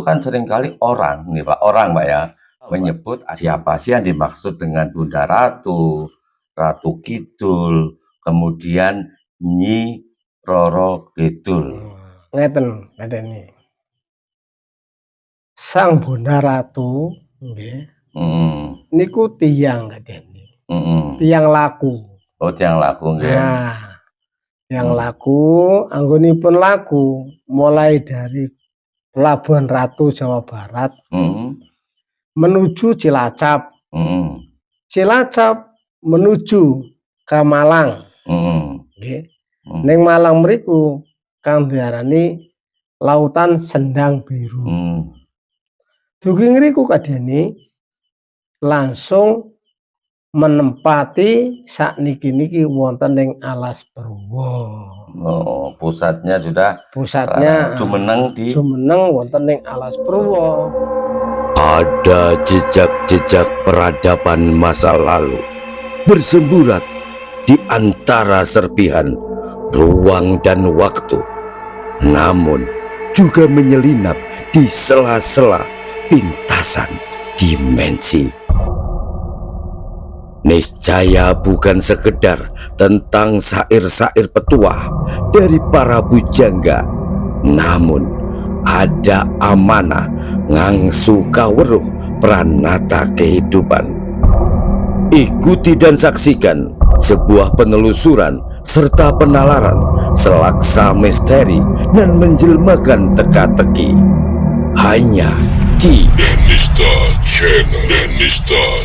kan seringkali orang nih Pak, Pak ya, menyebut siapa sih yang dimaksud dengan Bunda Ratu, Ratu Kidul, kemudian Nyi Roro Kidul. Ngeten ngene. Sang Bunda Ratu nggih. Niku tiyang ngene. Tiyang laku. Oh, tiyang laku nggih. Nah, yang laku anggonipun laku mulai dari Pelabuhan Ratu Jawa Barat menuju Cilacap. Cilacap menuju ke Malang. Nggih. Ning Malang mriku kang diarani Lautan Sendang Biru. Dugi ngriku kadene langsung menempati sakniki-niki wonten ing Alas Purwo. Oh, pusatnya Jumeneng wonten ing Alas Purwo. Ada jejak-jejak peradaban masa lalu bersemburat di antara serpihan ruang dan waktu, namun juga menyelinap di sela-sela pintasan dimensi. Niscaya bukan sekedar tentang syair-syair petuah dari para bujangga, namun ada amanah ngangsu kaweruh pranata kehidupan. Ikuti dan saksikan sebuah penelusuran serta penalaran selaksa misteri dan menjelmakan teka-teki hanya di Denista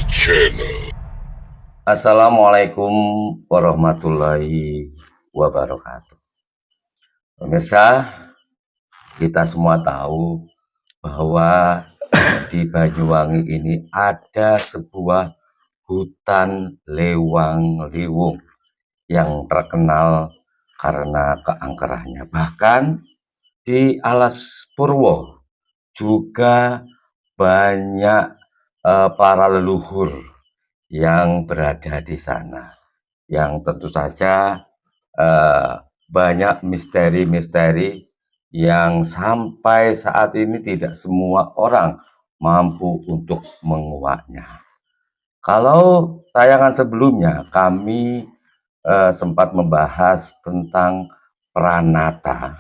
Channel. Assalamualaikum warahmatullahi wabarakatuh. Pemirsa, kita semua tahu bahwa di Banyuwangi ini ada sebuah hutan lewang-liwung yang terkenal karena keangkerannya. Bahkan di Alas Purwo juga banyak para leluhur yang berada di sana, yang tentu saja banyak misteri-misteri yang sampai saat ini tidak semua orang mampu untuk menguaknya. Kalau tayangan sebelumnya kami sempat membahas tentang pranata,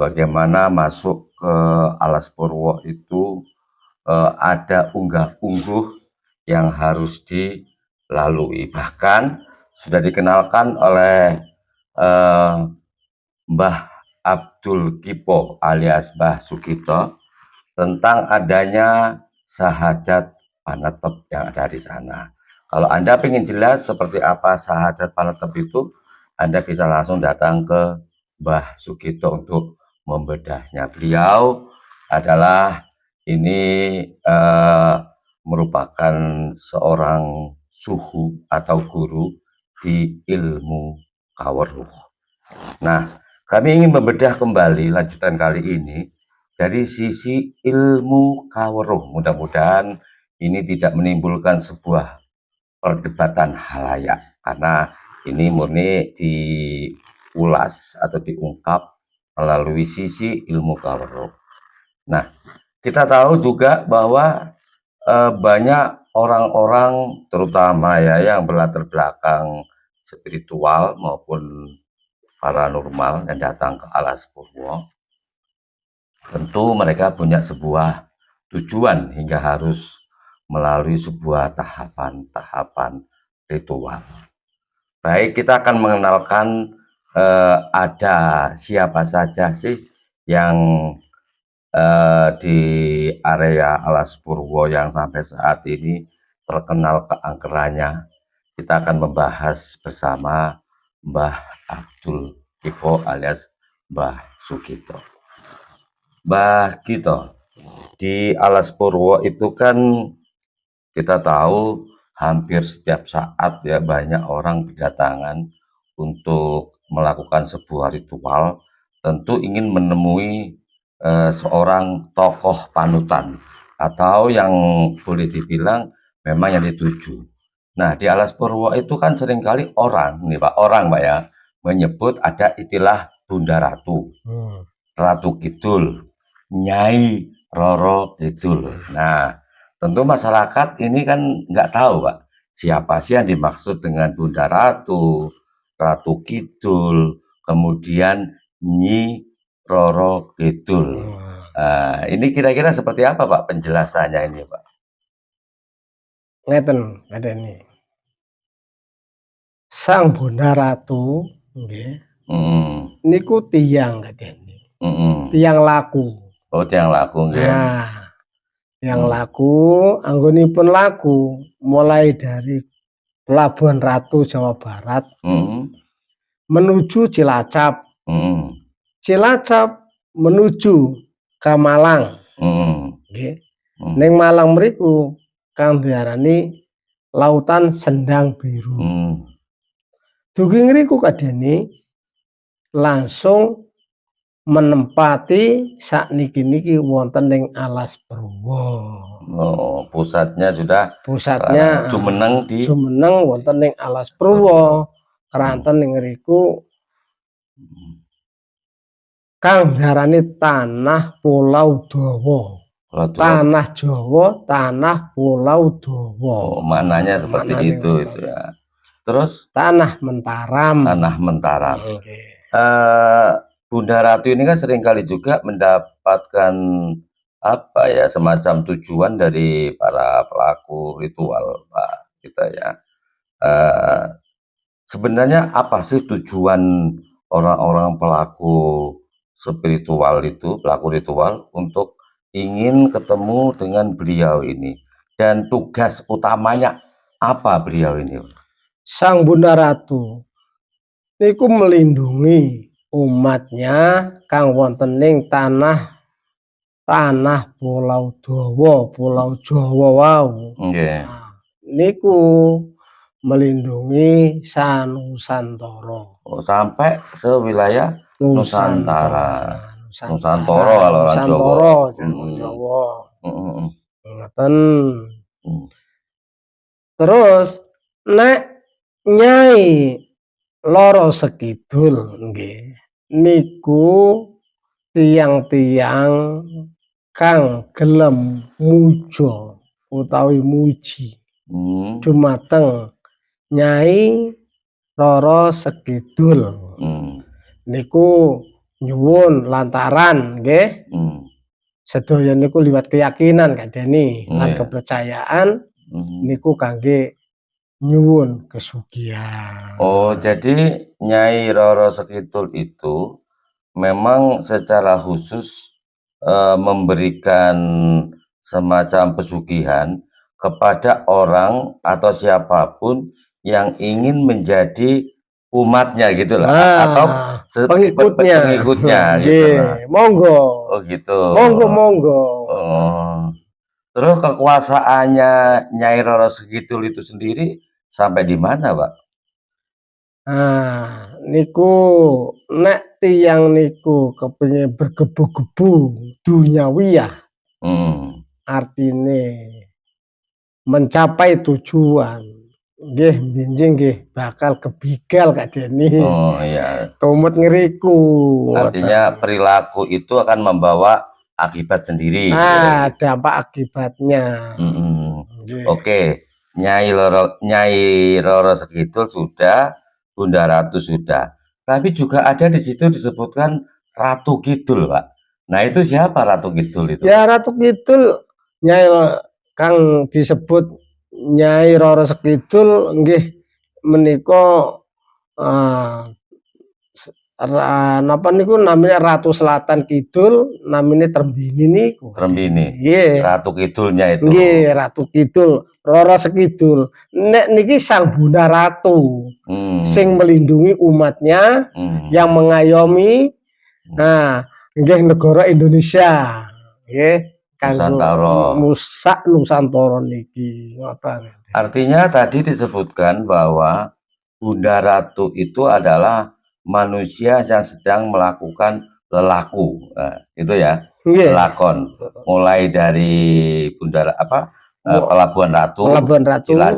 bagaimana masuk ke Alas Purwo itu ada unggah-ungguh yang harus dilalui. Bahkan sudah dikenalkan oleh Mbah Abdul Kipo alias Mbah Sukito tentang adanya sahadat panetep yang ada di sana. Kalau Anda ingin jelas seperti apa sahadat panetep itu, Anda bisa langsung datang ke Mbah Sukito untuk membedahnya. Beliau adalah merupakan seorang suhu atau guru di ilmu kaweruh. Nah, kami ingin membedah kembali lanjutan kali ini dari sisi ilmu kaweruh. Mudah-mudahan ini tidak menimbulkan sebuah perdebatan halayak, karena ini murni diulas atau diungkap melalui sisi ilmu kaweruh. Nah, kita tahu juga bahwa banyak orang-orang terutama ya yang berlatar belakang spiritual maupun paranormal yang datang ke Alas Purwo, tentu mereka punya sebuah tujuan hingga harus melalui sebuah tahapan-tahapan ritual. Baik, kita akan mengenalkan ada siapa saja sih yang di area Alas Purwo yang sampai saat ini terkenal keangkerannya. Kita akan membahas bersama Mbah Abdul Kipo alias Mbah Sukito. Mbah Kito, di Alas Purwo itu kan kita tahu hampir setiap saat ya banyak orang berdatangan untuk melakukan sebuah ritual, tentu ingin menemui seorang tokoh panutan atau yang boleh dibilang memang yang dituju. Nah, di Alas Purwo itu kan seringkali orang Pak ya, menyebut ada istilah Bunda Ratu, Ratu Kidul, Nyai Roro Kidul. Nah, tentu masyarakat ini kan nggak tahu, Pak, siapa sih yang dimaksud dengan Bunda Ratu, Ratu Kidul, kemudian Nyi Roro Kidul. Nah, ini kira-kira seperti apa, Pak, penjelasannya ini, Pak? Ngeten ini. Sang Bunda Ratu nggih niku tiyang kadene. Tiyang laku. Oh, tiyang laku nggih. Nah, yang laku anggonipun laku mulai dari Pelabuhan Ratu Jawa Barat menuju Cilacap. Cilacap menuju ke Malang. Nggih. Ning Malang mriku kang diarani Lautan Sendang Biru. Dugi ngriku kadene langsung menempati sakniki-niki wonten ing Alas Purwo. Oh, pusatnya Pusatnya jumeneng di jumeneng wonten ing Alas Purwo. Keranten ing ngriku kang diarani Tanah Pulau Dawa. Tanah Jawa, Tanah Pulau Dawa. Oh, maknanya seperti itu ya. Terus Tanah Mentaram. Tanah Mentaram. Okay. Bunda Ratu ini kan seringkali juga mendapatkan apa ya, semacam tujuan dari para pelaku ritual, Pak, kita ya. Sebenarnya apa sih tujuan orang-orang pelaku spiritual itu, pelaku ritual, untuk ingin ketemu dengan beliau ini, dan tugas utamanya apa beliau ini? Sang Bunda Ratu niku melindungi umatnya kang wonten ing tanah Pulau Dawa, Pulau Jawa wau. Niku melindungi Sanusantara. Oh, sampai sewilayah Nusantara. Nusantara kalau orang Jawa. Ngoten. Terus nek Nyai Roro Sekidul nggih niku tiang-tiang kang gelem muja utawi muji dumateng Nyai Roro Sekidul. Niku nyuwun lantaran nggih sedaya niku liwat keyakinan kadene lan kepercayaan niku kangge nyuwun kesugihan. Oh, jadi Nyai Roro Sekidul itu memang secara khusus memberikan semacam pesugihan kepada orang atau siapapun yang ingin menjadi umatnya gitu loh, atau pengikutnya gitu loh. Monggo. Oh gitu. Monggo. Oh. Terus kekuasaannya Nyai Roro Sekidul itu sendiri sampai di mana, Pak? Nah, niku nek tiyang niku kepengin bergebu-gebu duniawiyah. Artine mencapai tujuan. Nggih, binjing nggih bakal kebigal kadene. Oh iya. Tumut ngeriku. Artinya perilaku itu akan membawa akibat sendiri. Dampak akibatnya. Oke, Nyai Roro Sekidul sudah, Bunda Ratu sudah, tapi juga ada di situ disebutkan Ratu Kidul, Pak. Nah, itu siapa Ratu Kidul itu? Ya, Ratu Kidul Nyai kang disebut Nyai Roro Sekidul nggih menika napa niku namanya Ratu Selatan Kidul, namanya Trembini niku. Trembini. Nggih. Ratu Kidulnya itu. Nggih, Ratu Kidul, Roro Sekidul. Nek niki Sang Bunda Ratu. Sing melindungi umatnya, yang mengayomi nggih negara Indonesia. Nggih. Nusantara niki. Artinya tadi disebutkan bahwa Bunda Ratu itu adalah manusia yang sedang melakukan lelaku, itu ya, lelakon, mulai dari Pelabuhan Ratu,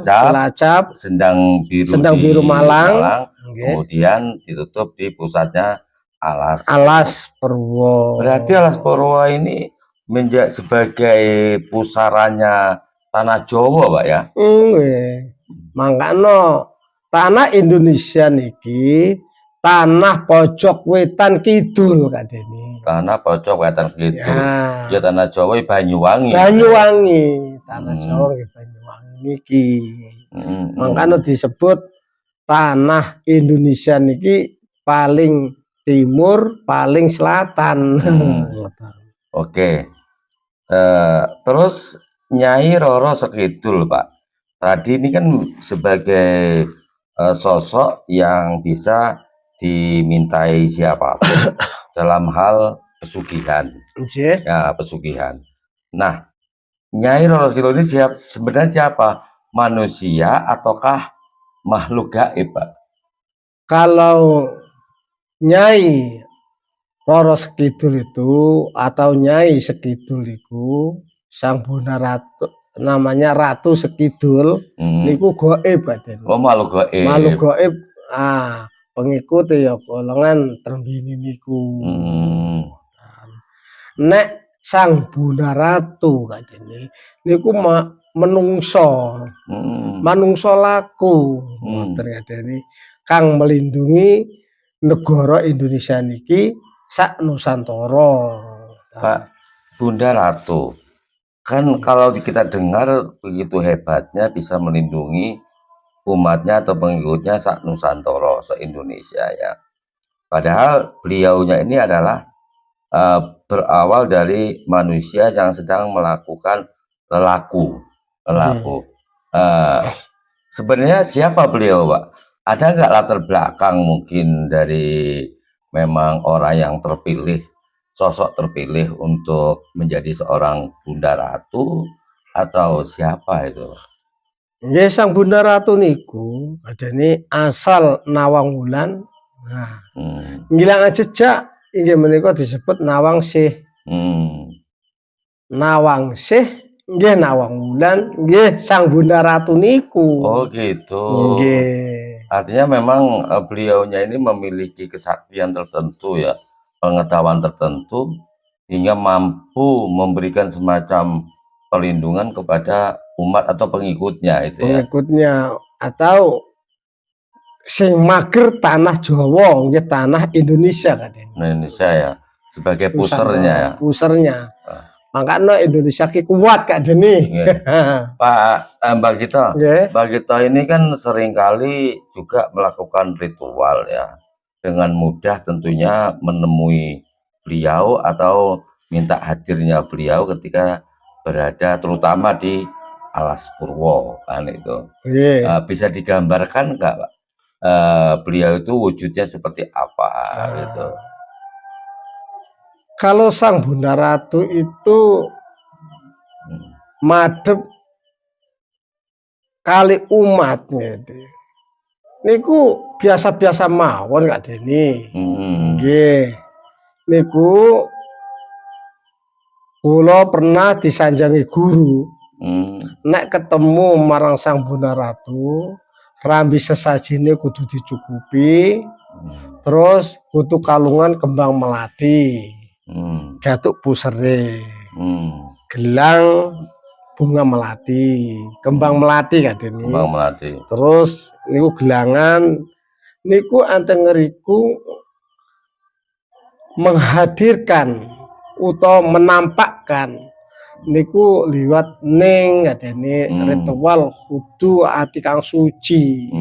Cilacap, Sendang Biru Malang, kemudian ditutup di pusatnya Alas. Alas Purwo. Berarti Alas Purwo ini menjadi sebagai pusarannya tanah Jawa, Pak ya? Nggih. Mangkano tanah Indonesia niki tanah pojok wetan kidul kadene. Tanah pojok wetan gitu. Ya Ya, tanah Jawa Banyuwangi. Banyuwangi, tanah Hmm. Jawa nggih Banyuwangi niki. Hmm, Mangkano disebut tanah Indonesia niki paling timur, paling selatan. Oke. Terus Nyai Roro Sekidul, Pak. Tadi ini kan sebagai sosok yang bisa dimintai siapapun dalam hal pesugihan, Nggih. ya pesugihan. Nah, Nyai Roro Sekidul ini sebenarnya siapa? Manusia ataukah makhluk gaib, Pak? Kalau Nyai Roro Sekidul itu atau Nyai Sekidul itu Sang Bunda Ratu namanya Ratu Sekidul niku gaib baden. Oh, makhluk gaib. Makhluk gaib pengikut ya golongan Trembini niku. Nek Sang Bunda Ratu kadene niku menungso. Manungso laku ngoten kadene kang melindungi negara Indonesia niki sak Nusantara. Pak, Bunda Ratu kan kalau kita dengar begitu hebatnya bisa melindungi umatnya atau pengikutnya sak Nusantara, se-Indonesia ya. Padahal beliaunya ini adalah berawal dari manusia yang sedang melakukan lelaku. Sebenarnya siapa beliau, Pak? Ada nggak latar belakang mungkin dari memang orang yang terpilih, sosok terpilih untuk menjadi seorang Bunda Ratu atau siapa itu? Nggih Sang Bunda Ratu niku adene asal Nawangwulan. Nah, ngilang jejak inggih menika disebut Nawangsih. Nawangsih nggih Nawangwulan nggih Sang Bunda Ratu niku. Oh gitu. Nggih. Artinya memang beliaunya ini memiliki kesaktian tertentu ya, pengetahuan tertentu hingga mampu memberikan semacam perlindungan kepada umat atau pengikutnya itu ya. Pengikutnya atau sing mager tanah Jawa nggih tanah Indonesia kadene. Indonesia ya sebagai pusernya ya. Pusernya. Makanya Indonesia ki kuat kadene. Pak Mbak Gito, Nggih. Mbak Gito ini kan seringkali juga melakukan ritual ya. Dengan mudah tentunya menemui beliau atau minta hadirnya beliau ketika berada terutama di Alas Purwo kan itu. Bisa digambarkan nggak, Pak? Beliau itu wujudnya seperti apa gitu. Kalau Sang Bunda Ratu itu madhep kali umatnya niku biasa-biasa mawon kadene. Nggih. Niku kula pernah disanjangi guru. Nek ketemu marang Sang Bunda Ratu, rambi sesajine kudu dicukupi. Terus kudu kalungan kembang melati. Gatuk pusere. Gelang bunga melati, kembang melati kadene. Kembang melati. Terus niku gelangan niku anteng ngeriku menghadirkan atau menampakkan niku liwat ning kadene ritual kudu ati kang suci.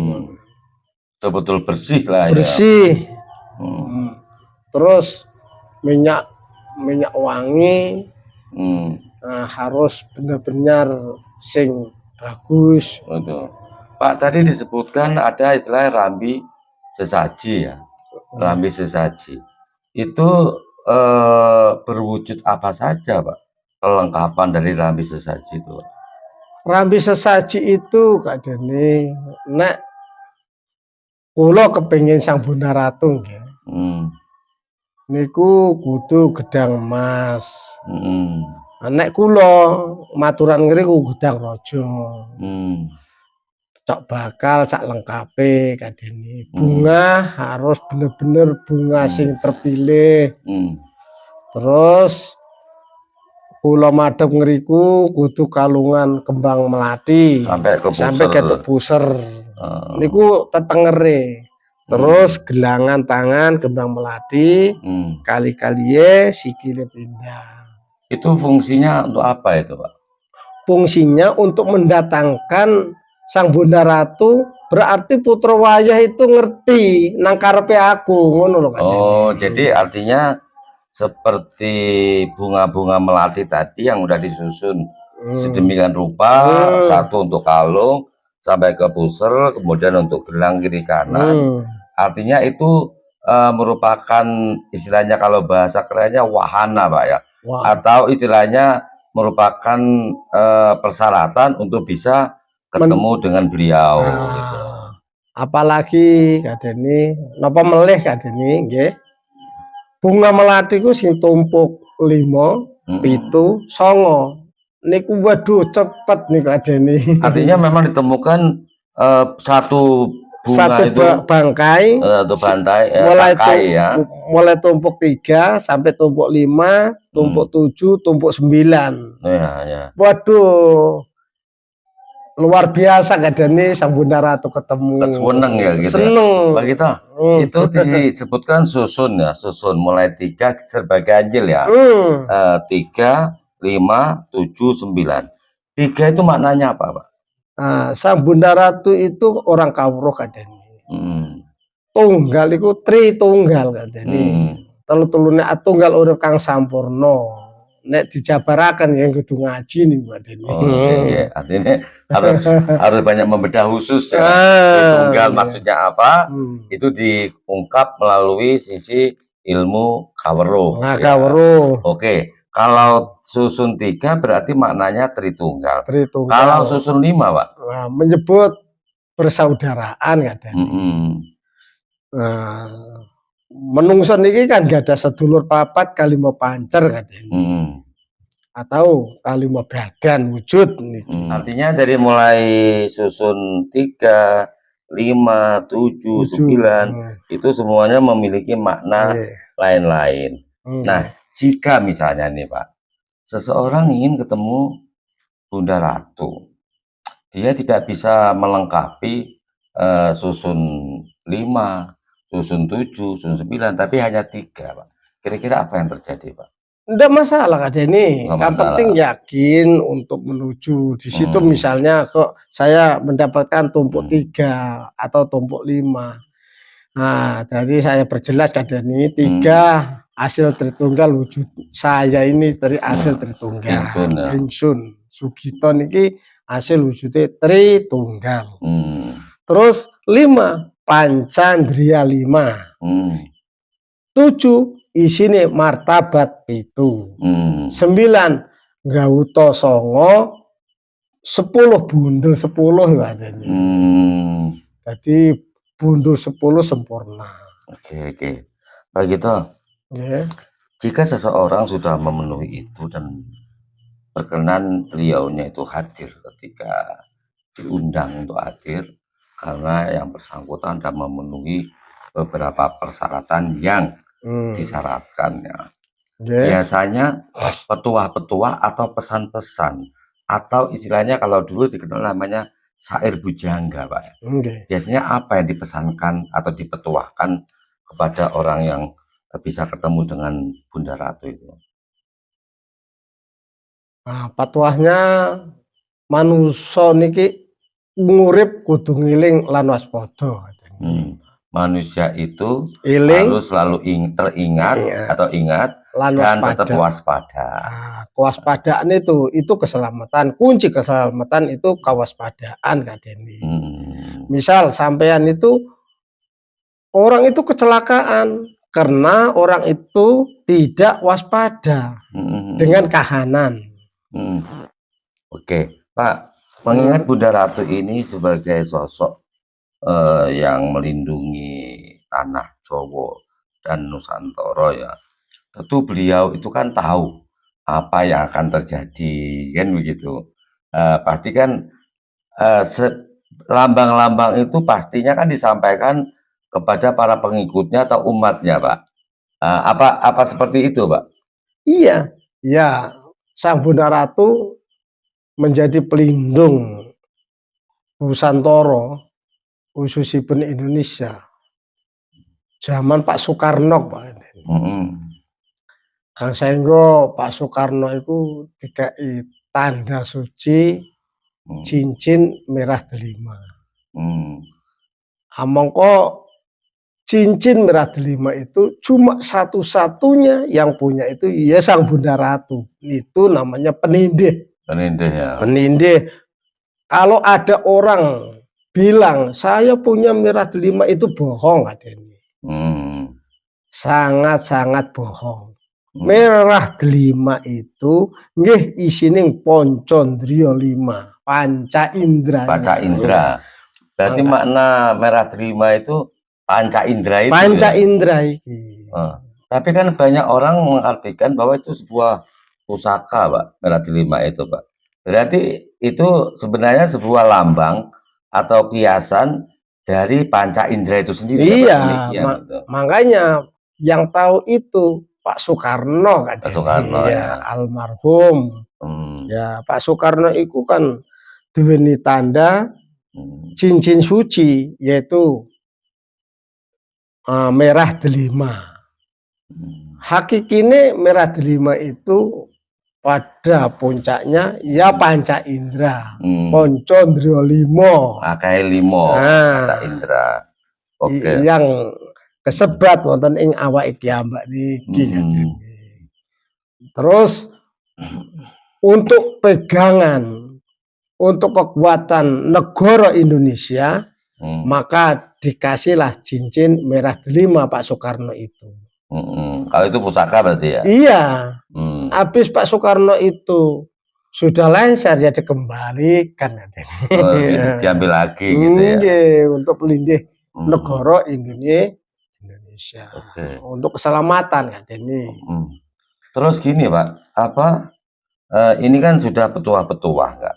Betul-betul bersih lah bersih. Ya. Terus minyak wangi. Nah, harus benar-benar sing bagus. Betul. Pak tadi disebutkan ada istilah rambi sesaji ya. Rambi sesaji. Itu berwujud apa saja, Pak? Kelengkapan dari rambi sesaji itu. Rambi sesaji itu kadene nek kula kepengin Sang Bunda Ratu nggih. Niku kudu gedang emas. Nek kula maturan ngriku gedang raja. cok bakal sak lengkape kadene. Bunga harus bener-bener bunga sing terpilih. Terus kula madhep ngriku kudu kalungan kembang melati sampai ketuk puser. Niku tetengere. Terus gelangan tangan kembang melati, kali-kaliye sikile pindah. Itu fungsinya untuk apa itu, Pak? Fungsinya untuk mendatangkan sang Bunda Ratu, berarti putra wayah itu ngerti nang karepe aku, ngono lho. Oh, jadi artinya seperti bunga-bunga melati tadi yang udah disusun sedemikian rupa, satu untuk kalung sampai ke puser, kemudian untuk gelang kiri kanan. Artinya itu merupakan istilahnya kalau bahasa kerennya wahana, Pak ya. Atau istilahnya merupakan persyaratan untuk bisa ketemu dengan beliau. Gitu. Apalagi kadene napa melih kadene nggih. Bunga melati ku sing tumpuk 5, 7, 9. Niku waduh cepet niku kadene. Artinya memang ditemukan satu bunga itu bangkai mulai tumpuk 3 sampai tumpuk 5, tumpuk 7, tumpuk 9. Ya. Waduh, luar biasa kadene sang Bunda Ratu ketemu. Seneng ya gitu. Seneng. Pak kita itu disebutkan susun ya, susun mulai 3 serba ganjil ya. 3, 5, 7, 9. 3 itu maknanya apa, Pak? Sang Bunda Ratu itu orang kawruh kadene. Tunggal iku tritunggal kadene. Telu-telune tunggal urip kang sampurna. Nek dijabaraken ya kudu ngaji nih kadene. Iya, artinya harus banyak membedah khusus ya. Tritunggal maksudnya apa? Itu diungkap melalui sisi ilmu kawruh. Kawruh. Oke. Kalau susun 3 berarti maknanya tritunggal. Kalau susun 5, Pak? Menyebut persaudaraan kadang. Menungso niki kan gak ada sedulur papat kali mau pancer kadang. Atau kali mau badan wujud niki. Artinya dari mulai susun 3, 5, 7, 9 itu semuanya memiliki makna lain-lain. Nah, jika misalnya nih Pak, seseorang ingin ketemu Bunda Ratu, dia tidak bisa melengkapi susun 5, susun 7, susun 9, tapi hanya 3, Pak. Kira-kira apa yang terjadi, Pak? Enggak masalah kadene. Yang penting yakin untuk menuju di situ. Misalnya kok saya mendapatkan tumpuk 3 atau tumpuk 5. Nah, jadi saya perjelas kadene 3 hasil tritunggal wujud saya ini dari hasil tritunggal. Ingsun Sugito niki hasil wujudnya tritunggal. Terus 5 Pancandria 5. 7 isine martabat itu. 9 Gauta Songo 10 bundel 10 ada nih. Jadi bundel 10 sempurna. Oke. Begitu. Jika seseorang sudah memenuhi itu dan berkenan beliaunya itu hadir ketika diundang untuk hadir, karena yang bersangkutan sudah memenuhi beberapa persyaratan yang disyaratkan ya. Biasanya petuah-petuah atau pesan-pesan atau istilahnya kalau dulu dikenal namanya syair bujangga, Pak. Biasanya apa yang dipesankan atau dipetuahkan kepada orang yang bisa ketemu dengan Bunda Ratu itu? Nah, patuahnya manusia niki ngurip kudu ngiling lan waspada. Manusia itu iling, harus selalu teringat atau ingat dan tetap waspada. Kewaspadaan itu keselamatan. Kunci keselamatan itu kewaspadaan kadene. Misal sampean itu orang itu kecelakaan karena orang itu tidak waspada dengan kahanan. Oke, Pak, mengingat Bunda Ratu ini sebagai sosok yang melindungi tanah Jawa dan Nusantara ya, tentu beliau itu kan tahu apa yang akan terjadi kan begitu. Pasti kan lambang-lambang itu pastinya kan disampaikan kepada para pengikutnya atau umatnya, Pak. Apa seperti itu, Pak? Iya, ya, Sang Bunda Ratu menjadi pelindung Nusantara, khususipun Indonesia. Zaman Pak Soekarno, Pak. Kang Senggo, Pak Soekarno itu dikai tanda suci cincin merah delima. Mongko cincin merah delima itu cuma satu-satunya yang punya itu ya Sang Bunda Ratu. Itu namanya penindih. Penindih ya. Penindih. Kalau ada orang bilang saya punya merah delima itu bohong, adeni. Sangat-sangat bohong. Merah delima itu nggih isining Poncondrio 5, panca indra. Panca indra. Berarti makna merah delima itu panca indra itu. Panca indra iki. Tapi kan banyak orang mengartikan bahwa itu sebuah pusaka, Pak, merah delima itu, Pak. Berarti itu sebenarnya sebuah lambang atau kiasan dari panca indra itu sendiri. Iya, makanya yang tahu itu Pak Soekarno kan. Pak Soekarno ya. Almarhum. Ya, Pak Soekarno itu kan duweni tanda cincin suci yaitu merah delima. Hakikine merah delima itu pada puncaknya ya panca indra. Poncondrio 5. Kayak 5 panca indra. Oke. Yang kesebat wonten ing awake kiambak niki. Terus untuk pegangan, untuk kekuatan negara Indonesia, maka dikasihlah cincin merah delima Pak Soekarno itu. Kalau itu pusaka berarti ya? Iya. Habis Pak Soekarno itu sudah lengser ya dikembalikan. Diambil lagi gitu ya? Untuk pelindih negara Indonesia. Untuk keselamatan kan ini. Terus gini, Pak, ini kan sudah petuah-petuah nggak?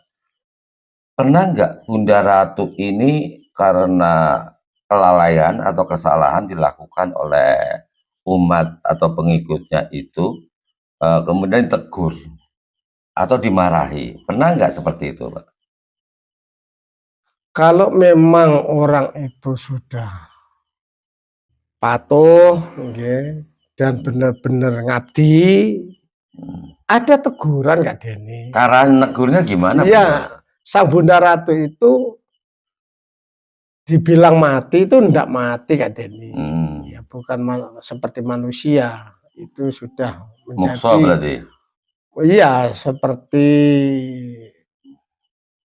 Pernah nggak Bunda Ratu ini karena kelalaian atau kesalahan dilakukan oleh umat atau pengikutnya itu kemudian ditegur atau dimarahi? Pernah nggak seperti itu, Pak? Kalau memang orang itu sudah patuh, dan benar-benar ngabdi, ada teguran nggak Deni? Cara negurnya gimana? Iya, Sang Bunda Ratu itu dibilang mati itu enggak mati Kak Deni. Ya bukan seperti manusia, itu sudah menjadi muksa berarti. Iya, seperti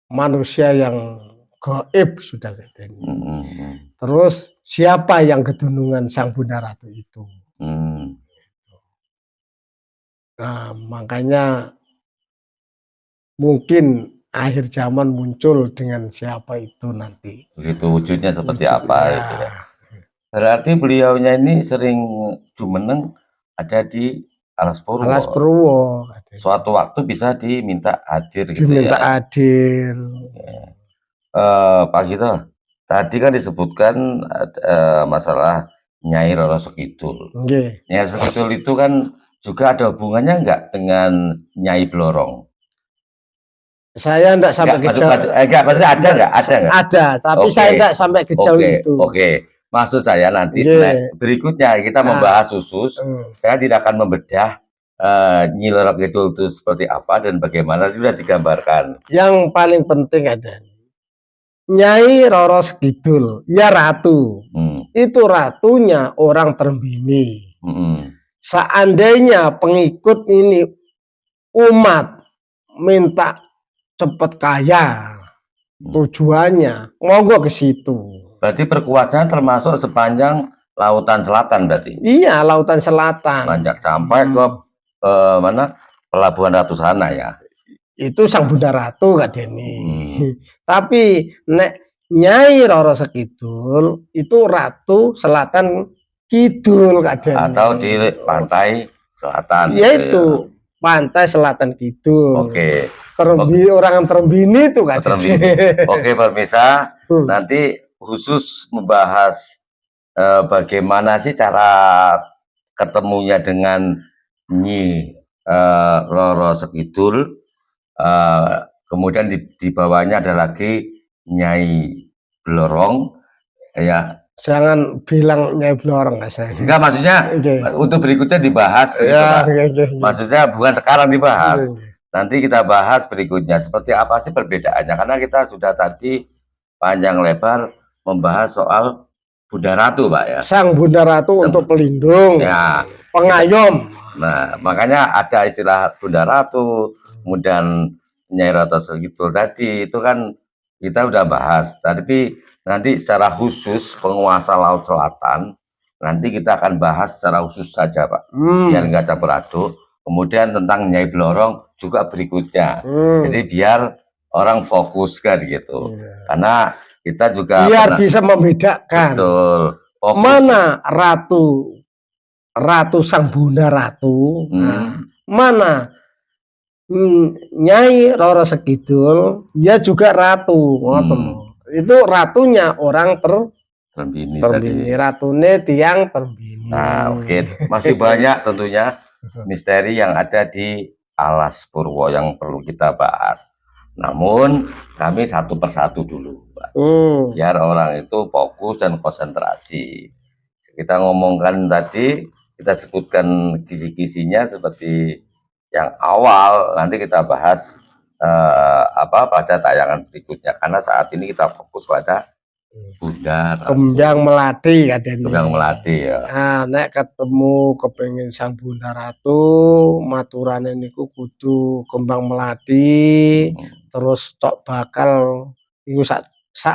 manusia yang gaib sudah Kak Deni. Terus siapa yang kedunungan Sang Bunda Ratu itu? Nah, makanya mungkin akhir zaman muncul dengan siapa itu nanti. Begitu wujudnya seperti apa itu ya. Berarti beliaunya ini sering jumeneng ada di Alas Purwo. Alas Purwo. Suatu waktu bisa diminta hadir gitu diminta ya. Hadir. Pak Gito, tadi kan disebutkan masalah Nyai Roro Sekidul. Nyai Roro Sekidul itu kan juga ada hubungannya enggak dengan Nyai Blorong? Saya enggak sampai ke jauh. Enggak, maksudnya ada enggak? Ada enggak? Ada, tapi saya enggak sampai ke jauh itu. Maksud saya nanti berikutnya kita membahas khusus. Saya tidak akan membedah Nyai Roro Sekidul itu seperti apa dan bagaimana, sudah digambarkan. Yang paling penting ada Nyai Roro Sekidul, ya ratu. Itu ratunya orang Terbini. Seandainya pengikut ini umat minta cepat kaya, tujuannya monggo ke situ. Berarti perkuasaan termasuk sepanjang lautan selatan berarti? Iya, lautan selatan. Banyak sampai ke mana? Pelabuhan Ratu sana ya? Itu Sang Bunda Ratu Kak Deni. Tapi nek Nyai Roro Sekidul itu Ratu Selatan Kidul Kak Deni. Atau di pantai selatan. Yaitu pantai selatan kidul. Oke. Orang Terembini itu kan. Oke pemirsa, nanti khusus membahas bagaimana sih cara ketemunya dengan Nyi Roro Sekidul. Kemudian di bawahnya ada lagi Nyai Blorong, ya. Jangan bilang Nyai Blorong, saya. Enggak, maksudnya untuk berikutnya dibahas. Ya, maksudnya bukan sekarang dibahas. Nanti kita bahas berikutnya seperti apa sih perbedaannya, karena kita sudah tadi panjang lebar membahas soal Bunda Ratu, Pak, ya. Sang Bunda Ratu untuk pelindung, ya, pengayom. Nah, makanya ada istilah Bunda Ratu, kemudian Nyai Roro Sekidul tadi itu kan kita udah bahas. Tapi nanti secara khusus penguasa Laut Selatan nanti kita akan bahas secara khusus saja, Pak, biar nggak campur aduk. Kemudian tentang Nyai Blorong juga berikutnya. Jadi biar orang fokus kan gitu. Karena kita juga biar bisa membedakan. Betul. Mana Ratu Sang Bunda Ratu, mana Nyai Roro Sekidul, ya juga ratu. Itu ratunya orang Terbini, ratune tiang Terbini. Nah, oke. Masih banyak tentunya misteri yang ada di Alas Purwo yang perlu kita bahas. Namun kami satu persatu dulu, Pak. Biar orang itu fokus dan konsentrasi. Kita ngomongkan tadi, kita sebutkan kisi-kisinya seperti yang awal, nanti kita bahas pada tayangan berikutnya, karena saat ini kita fokus pada Bunda Ratu. Kembang Melati katanya. Kembang Melati, ya. Nah, nek ketemu kepengen Sang Bunda Ratu, maturane niku kudu kembang melati, terus tok bakal iku sak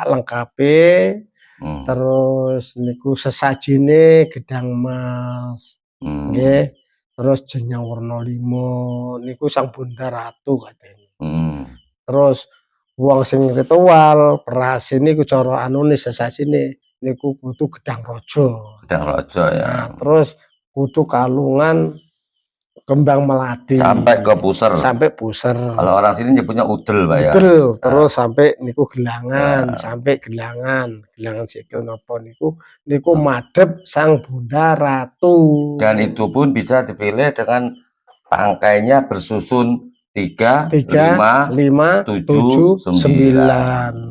lengkape. Terus niku sesajine gedang emas. Nggih. Terus jenjang warna 5 niku Sang Bunda Ratu katanya. Terus wong sing ritual beras ini ku cara anune sesasine niku kudu gedang rojo. Gedang rojo, ya. Nah, terus kudu kalungan kembang melati sampai ke puser. Sampai puser. Kalau orang sini nyebutnya udel, Pak, ya. Udel. Terus sampai niku gelangan, sampai gelangan sikil napa niku madhep Sang Bunda Ratu. Dan itu pun bisa dipilih dengan tangkainya bersusun 3, 5, 7, 9.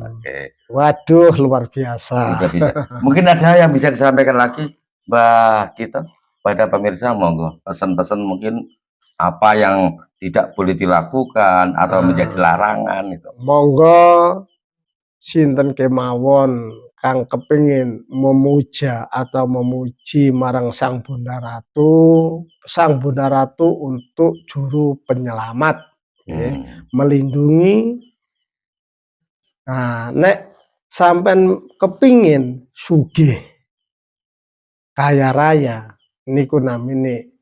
Oke. Waduh, luar biasa. Mungkin ada yang bisa disampaikan lagi, Mbak Kita, pada pemirsa, monggo pesan-pesan mungkin apa yang tidak boleh dilakukan atau menjadi larangan itu. Monggo sinten kemawon kang kepingin memuja atau memuji marang Sang Bunda Ratu untuk juru penyelamat, melindungi. Nah, nek sampean kepingin sugih kaya raya niku namine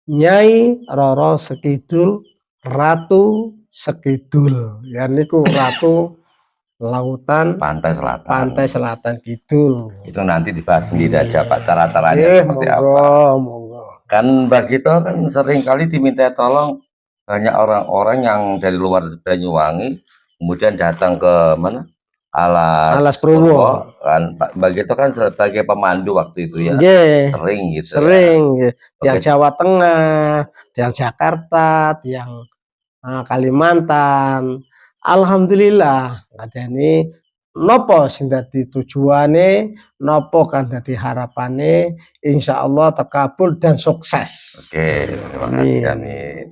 Nyai Roro Sekidul, Ratu Sekidul. Ya niku Ratu Lautan Pantai Selatan Kidul. Itu nanti dibahas sendiri aja, Pak, cara-caranya seperti apa. Kan Mbak Gito kan sering kali diminta tolong banyak orang-orang yang dari luar Banyuwangi kemudian datang ke mana? Alas Purwo. Kan Mbak Gito kan sebagai pemandu waktu itu, ya. Sering gitu. Sering, ya. Tiang Jawa Tengah, tiang Jakarta, tiang Kalimantan. Alhamdulillah ngadani nopo sing dadi tujuane, nopo kan dadi harapane, insyaallah terkabul dan sukses. Oke, terima kasih, amin.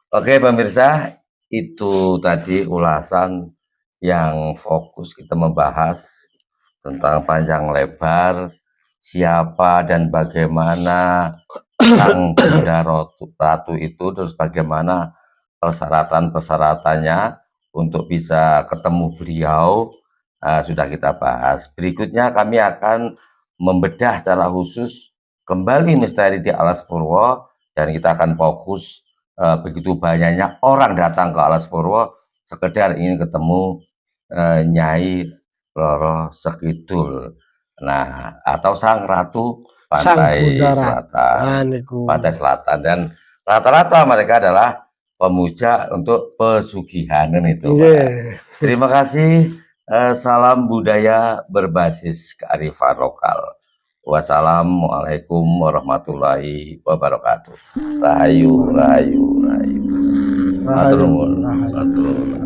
Oke pemirsa, itu tadi ulasan yang fokus kita membahas tentang panjang lebar siapa dan bagaimana Sang Bunda Ratu itu, terus bagaimana persyaratan-persyaratannya untuk bisa ketemu beliau, sudah kita bahas. Berikutnya kami akan membedah secara khusus kembali misteri di Alas Purwo, dan kita akan fokus begitu banyaknya orang datang ke Alas Purwo sekedar ingin ketemu Nyai Roro Sekidul, nah, atau Sang Ratu Pantai Selatan. Pantai Selatan. Dan Rata-rata mereka adalah pemuja untuk pesugihan itu. Nggih. Terima kasih. Salam budaya berbasis kearifan lokal. Wassalamualaikum warahmatullahi wabarakatuh. Rahayu, rahayu, rahayu. Matur nuwun. Matur nuwun.